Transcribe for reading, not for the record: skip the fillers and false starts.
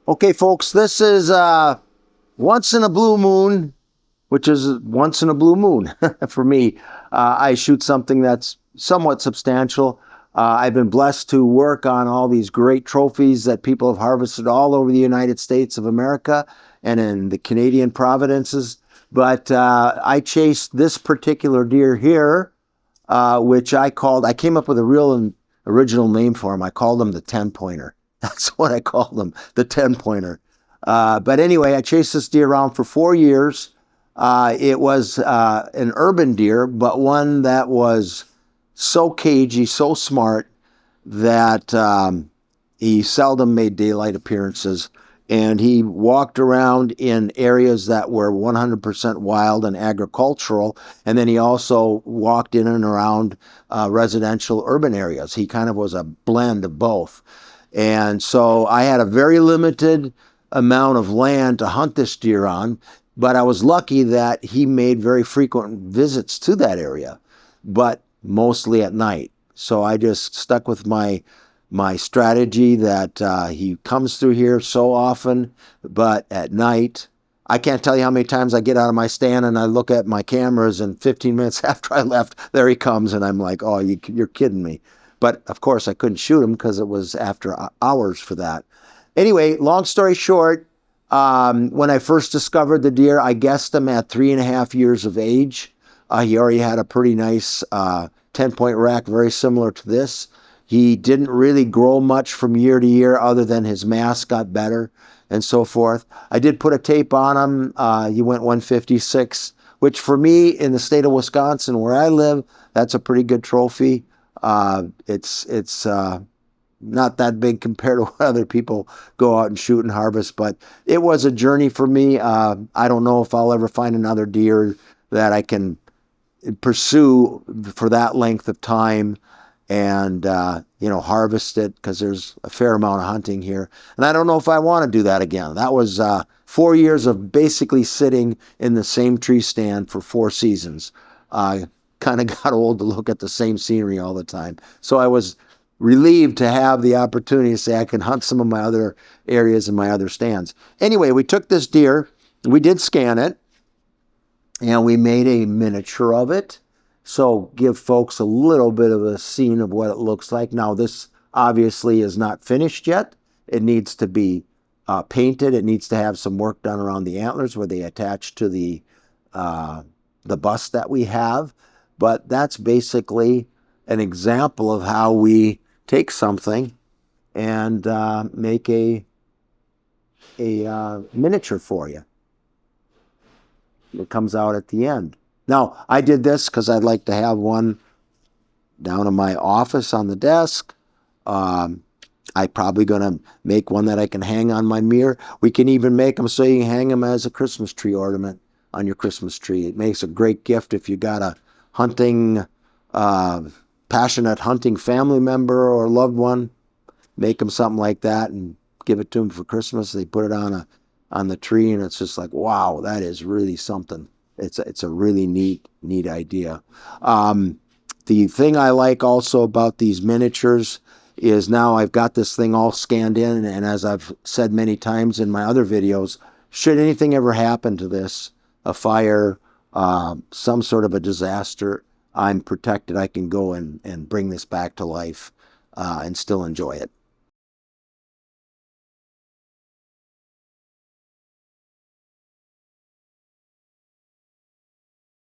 Okay, folks, this is once in a blue moon, which is once in a blue moon for me. I shoot something that's somewhat substantial. I've been blessed to work on all these great trophies that people have harvested all over the United States of America and in the Canadian provinces. But I chased this particular deer here, which I came up with a real original name for him. I called him the 10-pointer. That's what I called him, the 10-pointer. But anyway, I chased this deer around for 4 years. It was an urban deer, but one that was so cagey, so smart that he seldom made daylight appearances. And he walked around in areas that were 100% wild and agricultural. And then he also walked in and around residential urban areas. He kind of was a blend of both. And so I had a very limited amount of land to hunt this deer on, but I was lucky that he made very frequent visits to that area, but mostly at night. So I just stuck with my strategy that he comes through here so often, but at night. I can't tell you how many times I get out of my stand and I look at my cameras, and 15 minutes after I left, there he comes, and I'm like, oh, you're kidding me. But of course I couldn't shoot him because it was after hours for that. Anyway, long story short, when I first discovered the deer, I guessed him at 3.5 years of age. He already had a pretty nice 10-point rack, very similar to this. He didn't really grow much from year to year other than his mass got better and so forth. I did put a tape on him. He went 156, which for me in the state of Wisconsin where I live, that's a pretty good trophy. It's not that big compared to what other people go out and shoot and harvest, but it was a journey for me. I don't know if I'll ever find another deer that I can pursue for that length of time and harvest it, because there's a fair amount of hunting here. And I don't know if I want to do that again. That was 4 years of basically sitting in the same tree stand for 4 seasons. Kind of got old to look at the same scenery all the time. So I was relieved to have the opportunity to say I can hunt some of my other areas and my other stands. Anyway, we took this deer, we did scan it, and we made a miniature of it. So give folks a little bit of a scene of what it looks like. Now this obviously is not finished yet. It needs to be painted. It needs to have some work done around the antlers where they attach to the bust that we have. But that's basically an example of how we take something and make a miniature for you. It comes out at the end. Now, I did this because I'd like to have one down in my office on the desk. I'm probably going to make one that I can hang on my mirror. We can even make them so you can hang them as a Christmas tree ornament on your Christmas tree. It makes a great gift if you got a passionate hunting family member or loved one. Make them something like that and give it to them for Christmas. They put it on the tree, and it's just like, wow, that is really something. It's a really neat idea. The thing I like also about these miniatures is now I've got this thing all scanned in, and as I've said many times in my other videos, should anything ever happen to this, a fire, some sort of a disaster, I'm protected. I can go and bring this back to life and still enjoy it.